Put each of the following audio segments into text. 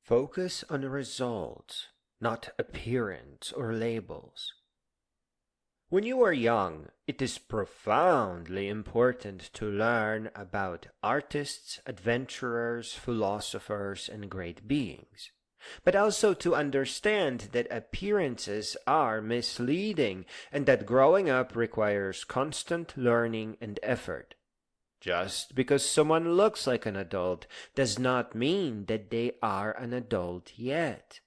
Focus on results, not appearance or labels. When you are young, it is profoundly important to learn about artists, adventurers, philosophers, and great beings, but also to understand that appearances are misleading and that growing up requires constant learning and effort. Just because someone looks like an adult does not mean that they are an adult yet.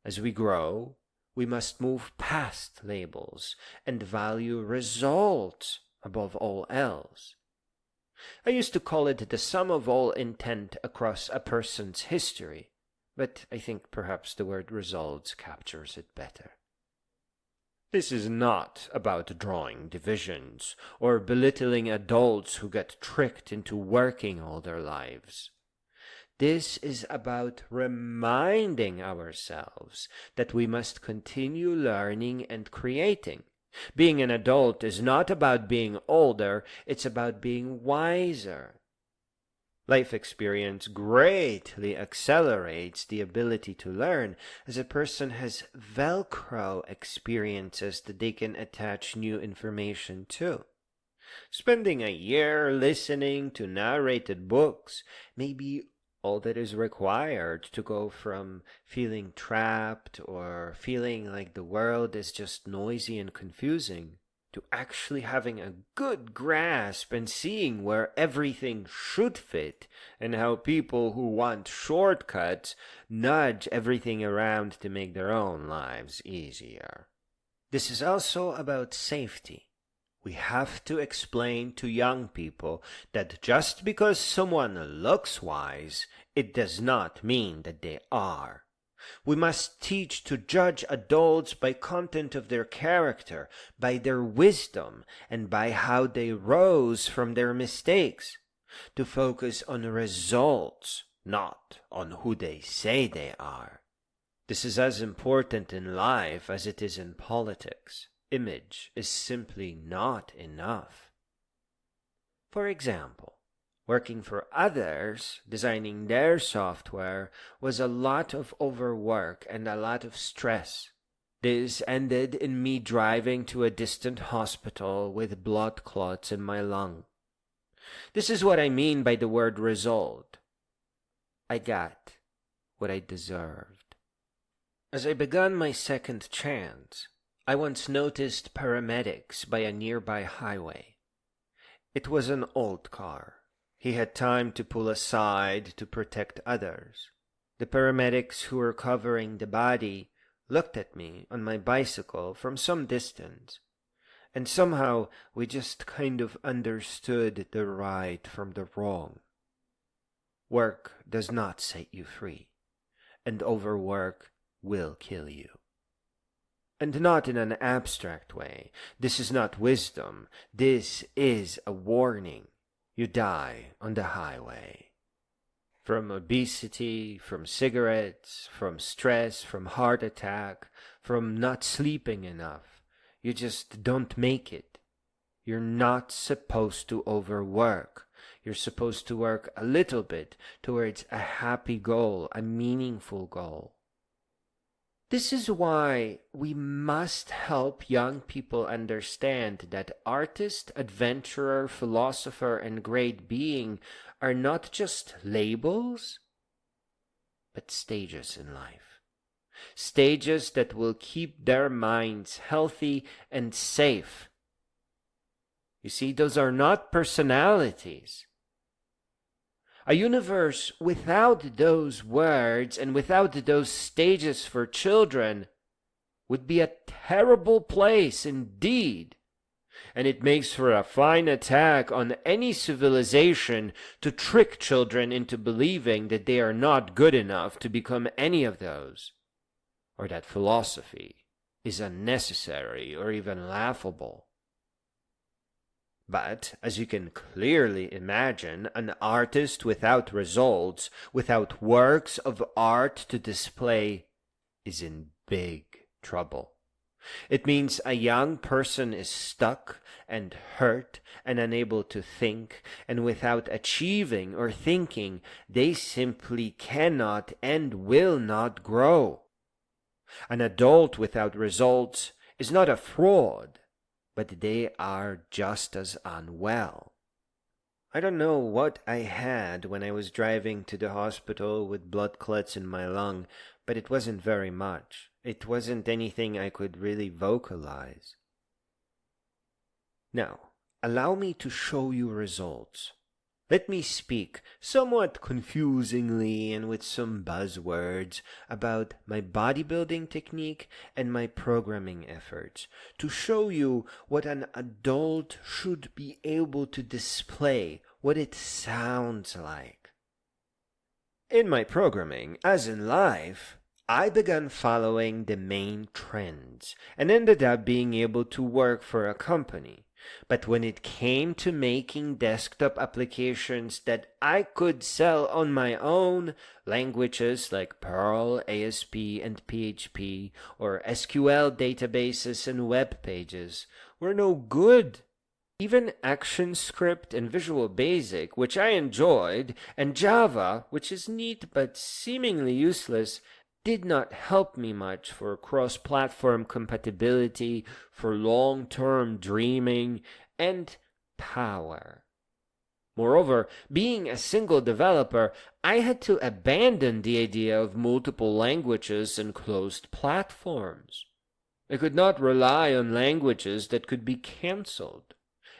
As we grow, we must move past labels and value results above all else. I used to call it the sum of all intent across a person's history, but I think perhaps the word results captures it better. This is not about drawing divisions or belittling adults who get tricked into working all their lives. This is about reminding ourselves that we must continue learning and creating. Being an adult is not about being older, it's about being wiser. Life experience greatly accelerates the ability to learn, as a person has Velcro experiences that they can attach new information to. Spending a year listening to narrated books may be all that is required to go from feeling trapped or feeling like the world is just noisy and confusing to actually having a good grasp and seeing where everything should fit and how people who want shortcuts nudge everything around to make their own lives easier. This is also about safety. We have to explain to young people that just because someone looks wise, it does not mean that they are. We must teach to judge adults by content of their character, by their wisdom, and by how they rose from their mistakes. To focus on results, not on who they say they are. This is as important in life as it is in politics. Image is simply not enough. For example, working for others, designing their software, was a lot of overwork and a lot of stress. This ended in me driving to a distant hospital with blood clots in my lung. This is what I mean by the word result. I got what I deserved. As I began my second chance, I once noticed paramedics by a nearby highway. It was an old car. He had time to pull aside to protect others. The paramedics who were covering the body looked at me on my bicycle from some distance, and somehow we just kind of understood the right from the wrong. Work does not set you free, and overwork will kill you. And not in an abstract way. This is not wisdom. This is a warning. You die on the highway. From obesity, from cigarettes, from stress, from heart attack, from not sleeping enough. You just don't make it. You're not supposed to overwork. You're supposed to work a little bit towards a happy goal, a meaningful goal. This is why we must help young people understand that artist, adventurer, philosopher, and great being are not just labels, but stages in life. Stages that will keep their minds healthy and safe. You see, those are not personalities. A universe without those words and without those stages for children would be a terrible place indeed. And it makes for a fine attack on any civilization to trick children into believing that they are not good enough to become any of those, or that philosophy is unnecessary or even laughable. But, as you can clearly imagine, an artist without results, without works of art to display, is in big trouble. It means a young person is stuck and hurt and unable to think, and without achieving or thinking, they simply cannot and will not grow. An adult without results is not a fraud, but they are just as unwell. I don't know what I had when I was driving to the hospital with blood clots in my lung, but it wasn't very much. It wasn't anything I could really vocalize. Now, allow me to show you results. Let me speak, somewhat confusingly and with some buzzwords, about my bodybuilding technique and my programming efforts, to show you what an adult should be able to display, what it sounds like. In my programming, as in life, I began following the main trends and ended up being able to work for a company. But when it came to making desktop applications that I could sell on my own, languages like Perl, ASP, and PHP, or SQL databases and web pages, were no good. Even ActionScript and Visual Basic, which I enjoyed, and Java, which is neat but seemingly useless, did not help me much for cross-platform compatibility, for long-term dreaming, and power. Moreover, being a single developer, I had to abandon the idea of multiple languages and closed platforms. I could not rely on languages that could be cancelled,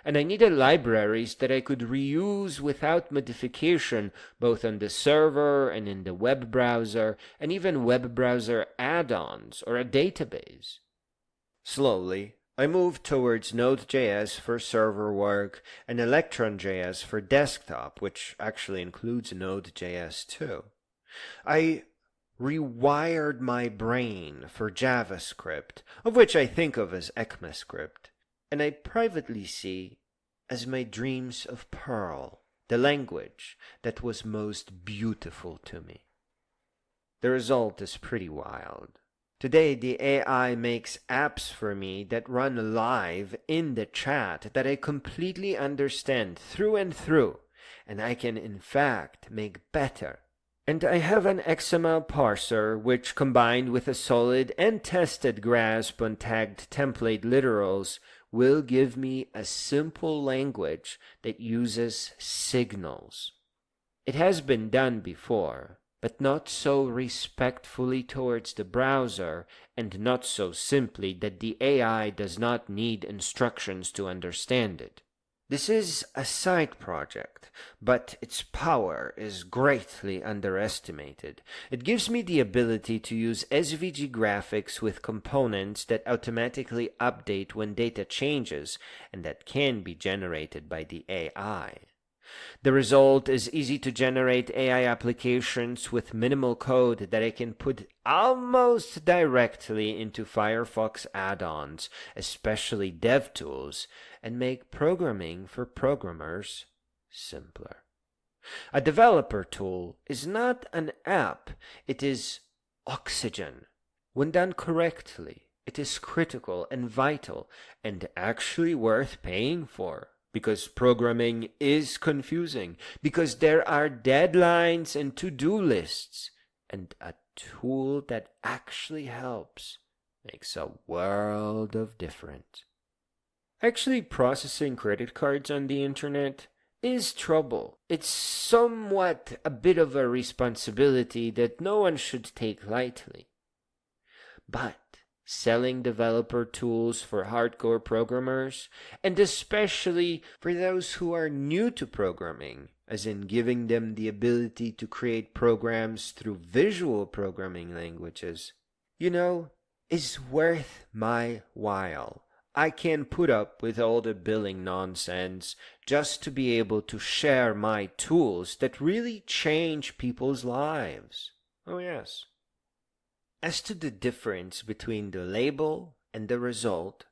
and I needed libraries that I could reuse without modification, both on the server and in the web browser, and even web browser add-ons or a database. Slowly, I moved towards Node.js for server work and Electron.js for desktop, which actually includes Node.js too. I rewired my brain for JavaScript, of which I think of as ECMAScript, and I privately see as my dreams of Perl, the language that was most beautiful to me. The result is pretty wild. Today, the AI makes apps for me that run live in the chat that I completely understand through and through, and I can in fact make better. And I have an XML parser which, combined with a solid and tested grasp on tagged template literals, will give me a simple language that uses signals. It has been done before, but not so respectfully towards the browser, and not so simply that the AI does not need instructions to understand it. This is a side project, but its power is greatly underestimated. It gives me the ability to use SVG graphics with components that automatically update when data changes and that can be generated by the AI. The result is easy to generate AI applications with minimal code that I can put almost directly into Firefox add-ons, especially DevTools, and make programming for programmers simpler. A developer tool is not an app, it is oxygen. When done correctly, it is critical and vital and actually worth paying for. Because programming is confusing, because there are deadlines and to-do lists, and a tool that actually helps makes a world of difference. Actually, processing credit cards on the internet is trouble. It's somewhat a bit of a responsibility that no one should take lightly. But selling developer tools for hardcore programmers, and especially for those who are new to programming, as in giving them the ability to create programs through visual programming languages, is worth my while. I can put up with all the billing nonsense just to be able to share my tools that really change people's lives. Oh yes. As to the difference between the label and the result,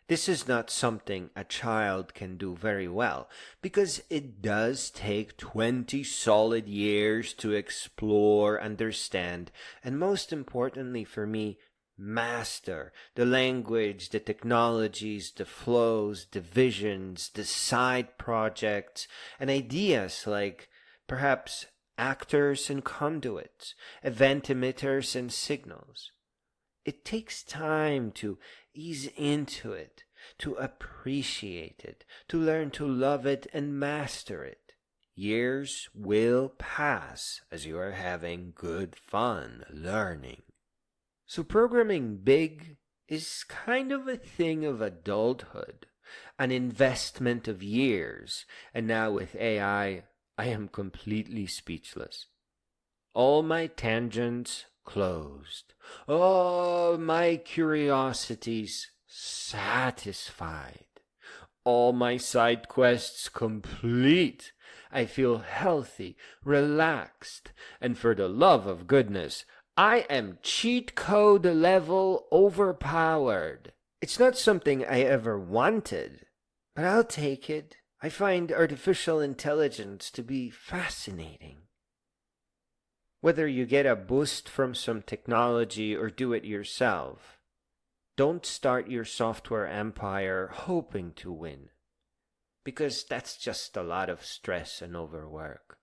this is not something a child can do very well, because it does take 20 solid years to explore, understand, and most importantly for me, master the language, the technologies, the flows, the visions, the side projects, and ideas like perhaps actors and conduits, event emitters and signals. It takes time to ease into it, to appreciate it, to learn to love it and master it. Years will pass as you are having good fun learning. So programming big is kind of a thing of adulthood, an investment of years, and now with AI, I am completely speechless. All my tangents closed, all my curiosities satisfied, all my side quests complete. I feel healthy, relaxed, and for the love of goodness, I am cheat code level overpowered. It's not something I ever wanted, but I'll take it. I find artificial intelligence to be fascinating. Whether you get a boost from some technology or do it yourself, don't start your software empire hoping to win, because that's just a lot of stress and overwork.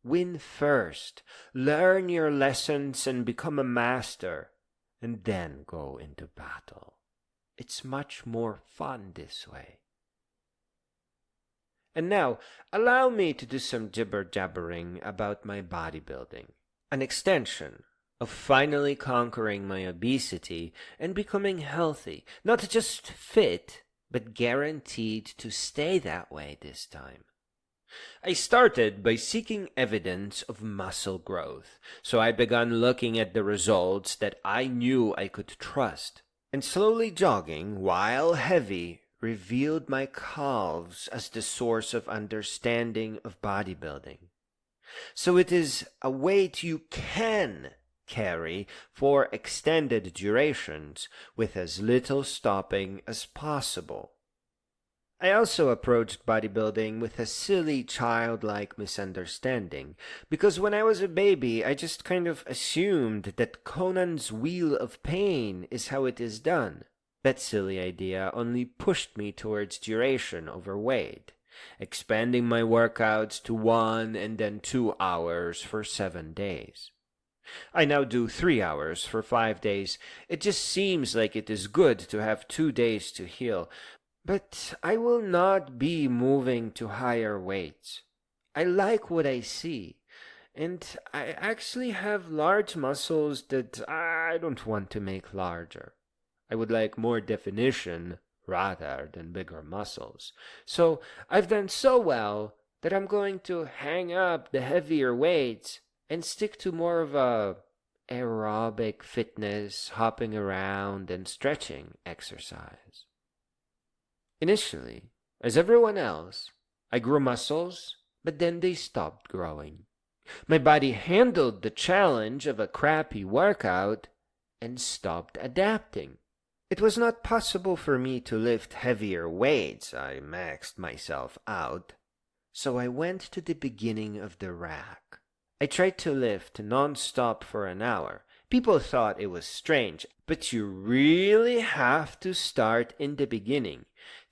Win first, learn your lessons and become a master, and then go into battle. It's much more fun this way. And now, allow me to do some jibber-jabbering about my bodybuilding, an extension of finally conquering my obesity and becoming healthy, not just fit, but guaranteed to stay that way this time. I started by seeking evidence of muscle growth, so I began looking at the results that I knew I could trust, and slowly jogging, while heavy, revealed my calves as the source of understanding of bodybuilding. So it is a weight you can carry for extended durations with as little stopping as possible. I also approached bodybuilding with a silly childlike misunderstanding, because when I was a baby I just kind of assumed that Conan's Wheel of Pain is how it is done. That silly idea only pushed me towards duration over weight, expanding my workouts to 1 and then 2 hours for 7 days. I now do 3 hours for 5 days. It just seems like it is good to have 2 days to heal, but I will not be moving to higher weights. I like what I see, and I actually have large muscles that I don't want to make larger. I would like more definition rather than bigger muscles. So I've done so well that I'm going to hang up the heavier weights and stick to more of a aerobic fitness, hopping around and stretching exercise. Initially, as everyone else, I grew muscles, but then they stopped growing. My body handled the challenge of a crappy workout and stopped adapting. It was not possible for me to lift heavier weights. I maxed myself out. So I went to the beginning of the rack. I tried to lift non-stop for an hour. People thought it was strange, but you really have to start in the beginning.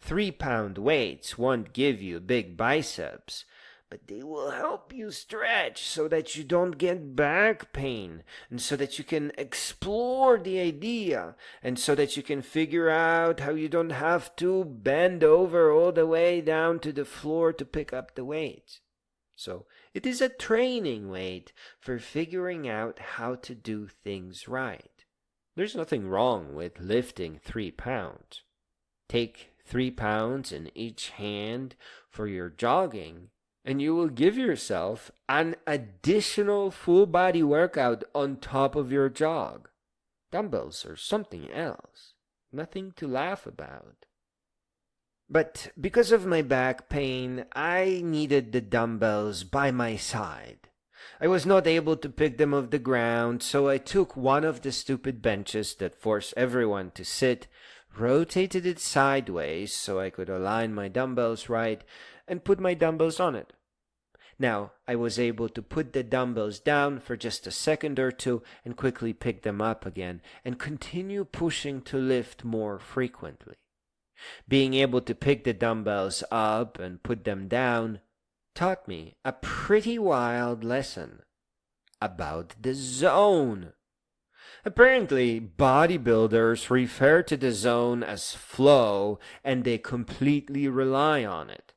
3-pound weights won't give you big biceps, but they will help you stretch so that you don't get back pain, and so that you can explore the idea, and so that you can figure out how you don't have to bend over all the way down to the floor to pick up the weight. So it is a training weight for figuring out how to do things right. There's nothing wrong with lifting 3 pounds. Take 3 pounds in each hand for your jogging, and you will give yourself an additional full body workout on top of your jog. Dumbbells are something else, nothing to laugh about. But because of my back pain, I needed the dumbbells by my side. I was not able to pick them off the ground, so I took one of the stupid benches that force everyone to sit, rotated it sideways so I could align my dumbbells right, and put my dumbbells on it. Now, I was able to put the dumbbells down for just a second or two and quickly pick them up again and continue pushing to lift more frequently. Being able to pick the dumbbells up and put them down taught me a pretty wild lesson about the zone. Apparently, bodybuilders refer to the zone as flow and they completely rely on it.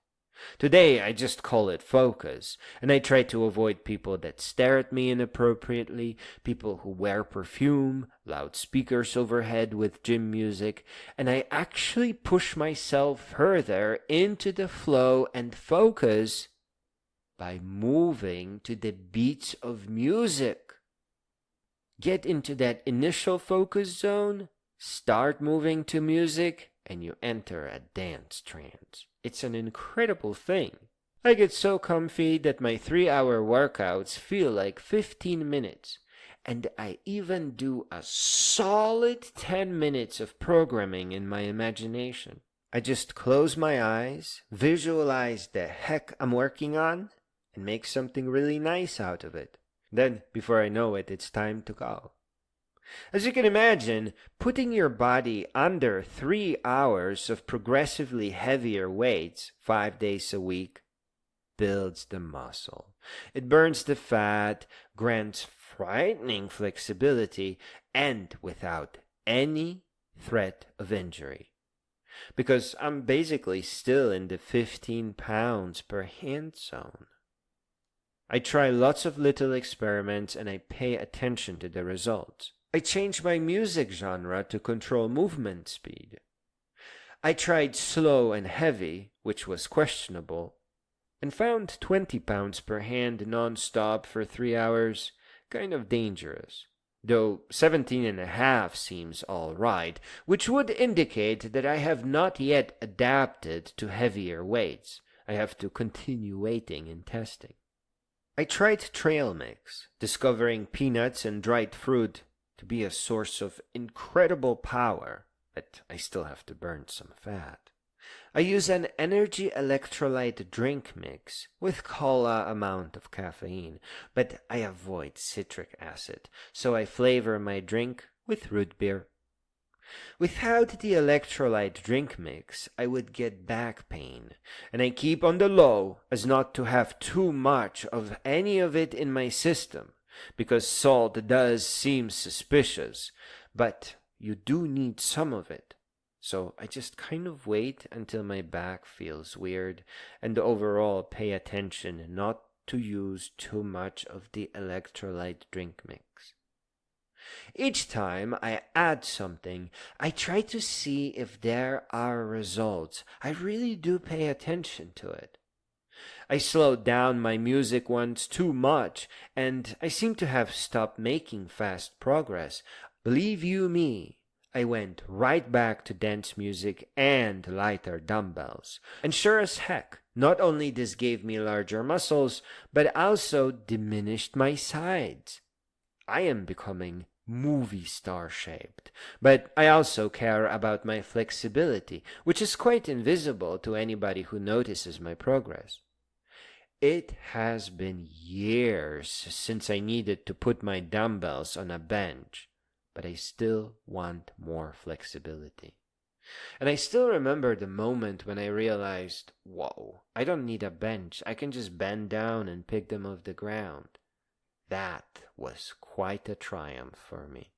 Today, I just call it focus, and I try to avoid people that stare at me inappropriately, people who wear perfume, loudspeakers overhead with gym music, and I actually push myself further into the flow and focus by moving to the beats of music. Get into that initial focus zone, start moving to music, and you enter a dance trance. It's an incredible thing. I get so comfy that my 3-hour workouts feel like 15 minutes, and I even do a solid 10 minutes of programming in my imagination. I just close my eyes, visualize the heck I'm working on, and make something really nice out of it. Then, before I know it, it's time to go. As you can imagine, putting your body under 3 hours of progressively heavier weights 5 days a week builds the muscle. It burns the fat, grants frightening flexibility, and without any threat of injury. Because I'm basically still in the 15 pounds per hand zone. I try lots of little experiments and I pay attention to the results. I changed my music genre to control movement speed. I tried slow and heavy, which was questionable, and found 20 pounds per hand non-stop for 3 hours kind of dangerous. Though 17.5 seems alright, which would indicate that I have not yet adapted to heavier weights. I have to continue waiting and testing. I tried trail mix, discovering peanuts and dried fruit to be a source of incredible power, but I still have to burn some fat. I use an energy electrolyte drink mix with cola amount of caffeine, but I avoid citric acid, so I flavor my drink with root beer. Without the electrolyte drink mix, I would get back pain, and I keep on the low as not to have too much of any of it in my system, because salt does seem suspicious, but you do need some of it. So I just kind of wait until my back feels weird, and overall pay attention not to use too much of the electrolyte drink mix. Each time I add something, I try to see if there are results. I really do pay attention to it. I slowed down my music once too much, and I seem to have stopped making fast progress. Believe you me, I went right back to dance music and lighter dumbbells. And sure as heck, not only this gave me larger muscles, but also diminished my sides. I am becoming movie star shaped, but I also care about my flexibility, which is quite invisible to anybody who notices my progress. It has been years since I needed to put my dumbbells on a bench, but I still want more flexibility. And I still remember the moment when I realized, whoa, I don't need a bench. I can just bend down and pick them off the ground. That was quite a triumph for me.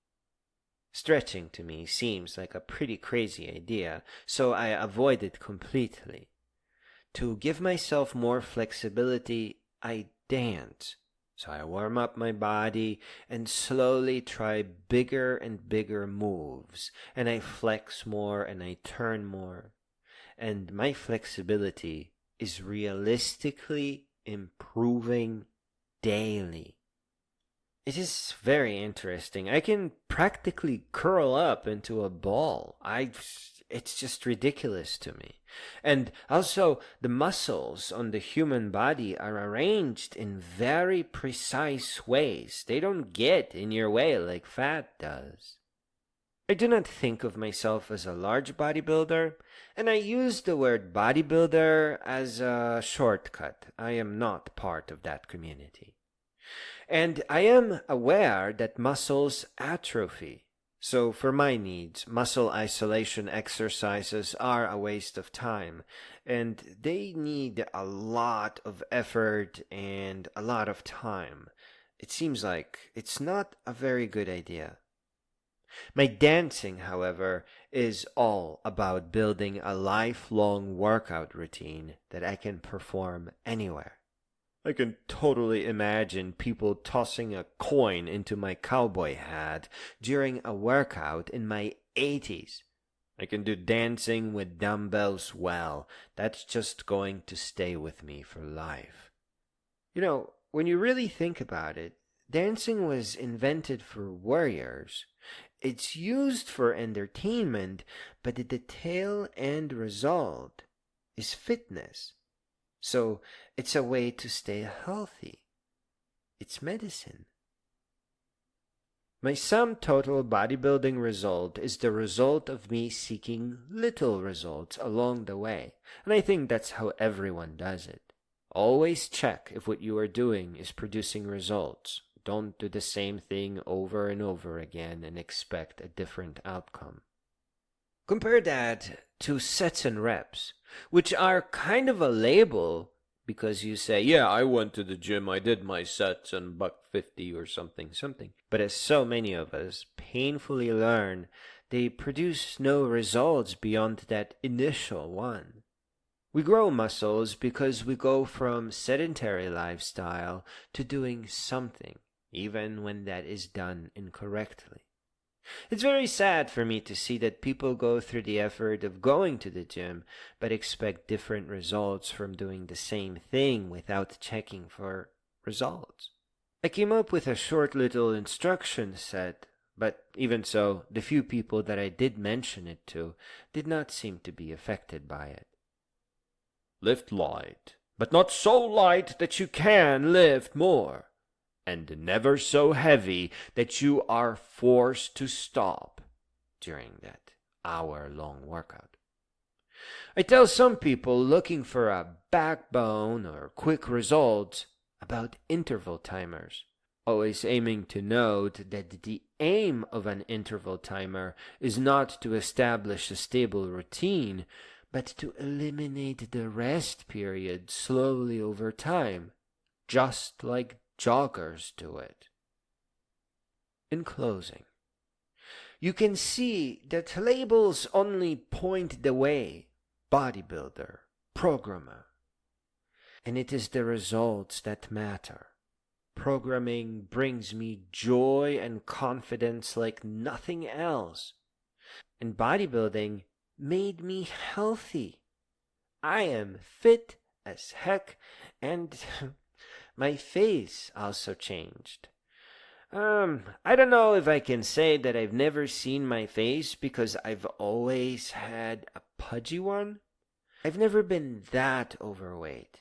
Stretching to me seems like a pretty crazy idea, so I avoid it completely. To give myself more flexibility, I dance. So I warm up my body and slowly try bigger and bigger moves, and I flex more and I turn more. And my flexibility is realistically improving daily. It is very interesting. I can practically curl up into a ball. It's just ridiculous to me. And also, the muscles on the human body are arranged in very precise ways. They don't get in your way like fat does. I do not think of myself as a large bodybuilder, and I use the word bodybuilder as a shortcut. I am not part of that community. And I am aware that muscles atrophy. So for my needs, muscle isolation exercises are a waste of time, and they need a lot of effort and a lot of time. It seems like it's not a very good idea. My dancing, however, is all about building a lifelong workout routine that I can perform anywhere. I can totally imagine people tossing a coin into my cowboy hat during a workout in my 80s. I can do dancing with dumbbells well. That's just going to stay with me for life. You know, when you really think about it, dancing was invented for warriors. It's used for entertainment, but the tail end result is fitness. So it's a way to stay healthy. It's medicine. My sum total bodybuilding result is the result of me seeking little results along the way. And I think that's how everyone does it. Always check if what you are doing is producing results. Don't do the same thing over and over again and expect a different outcome. Compare that to sets and reps, which are kind of a label because you say, yeah, I went to the gym, I did my sets and $150 or something. But as so many of us painfully learn, they produce no results beyond that initial one. We grow muscles because we go from sedentary lifestyle to doing something, even when that is done incorrectly. It's very sad for me to see that people go through the effort of going to the gym but expect different results from doing the same thing without checking for results. I came up with a short little instruction set, but even so, the few people that I did mention it to did not seem to be affected by it. Lift light, but not so light that you can lift more, and never so heavy that you are forced to stop during that hour-long workout. I tell some people looking for a backbone or quick results about interval timers, always aiming to note that the aim of an interval timer is not to establish a stable routine, but to eliminate the rest period slowly over time, just like joggers do it. In closing, you can see that labels only point the way: bodybuilder, programmer. And it is the results that matter. Programming brings me joy and confidence like nothing else. And bodybuilding made me healthy. I am fit as heck, and my face also changed. I don't know if I can say that I've never seen my face because I've always had a pudgy one. I've never been that overweight.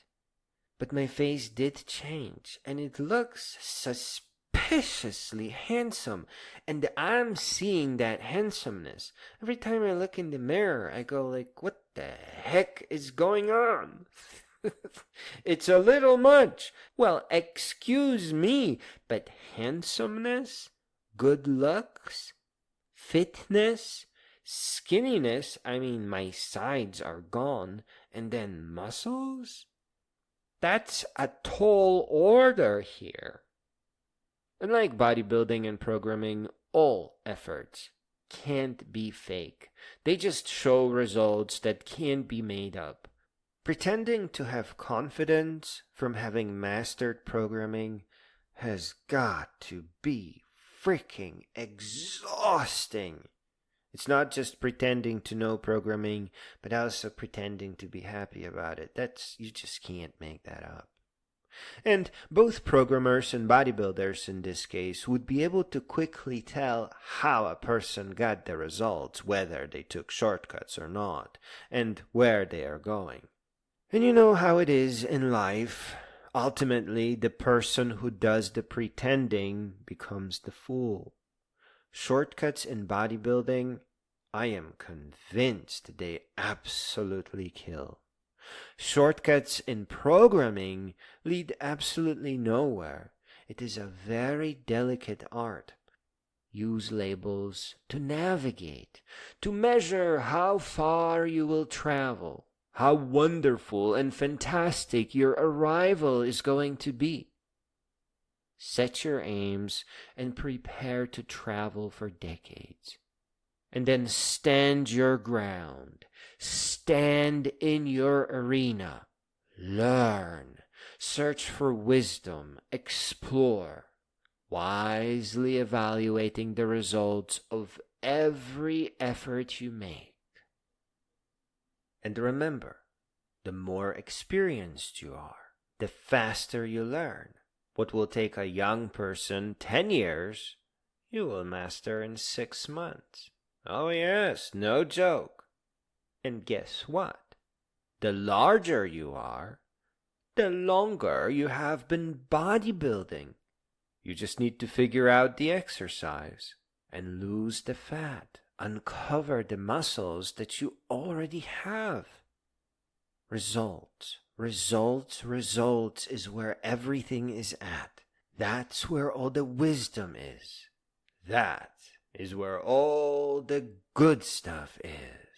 But my face did change, and it looks suspiciously handsome, and I'm seeing that handsomeness. Every time I look in the mirror, I go like, what the heck is going on? It's a little much. Well, excuse me, but handsomeness, good looks, fitness, skinniness, I mean, my sides are gone, and then muscles? That's a tall order here. Unlike bodybuilding and programming, all efforts can't be fake. They just show results that can't be made up. Pretending to have confidence from having mastered programming has got to be freaking exhausting. It's not just pretending to know programming, but also pretending to be happy about it. You just can't make that up. And both programmers and bodybuilders in this case would be able to quickly tell how a person got the results, whether they took shortcuts or not, and where they are going. And you know how it is in life. Ultimately, the person who does the pretending becomes the fool. Shortcuts in bodybuilding, I am convinced they absolutely kill. Shortcuts in programming lead absolutely nowhere. It is a very delicate art. Use labels to navigate, to measure how far you will travel, how wonderful and fantastic your arrival is going to be. Set your aims and prepare to travel for decades. And then stand your ground. Stand in your arena. Learn. Search for wisdom. Explore. Wisely evaluating the results of every effort you make. And remember, the more experienced you are, the faster you learn. What will take a young person 10 years, you will master in 6 months. Oh yes, no joke. And guess what? The larger you are, the longer you have been bodybuilding. You just need to figure out the exercise and lose the fat. Uncover the muscles that you already have. Results, results, results is where everything is at. That's where all the wisdom is. That is where all the good stuff is.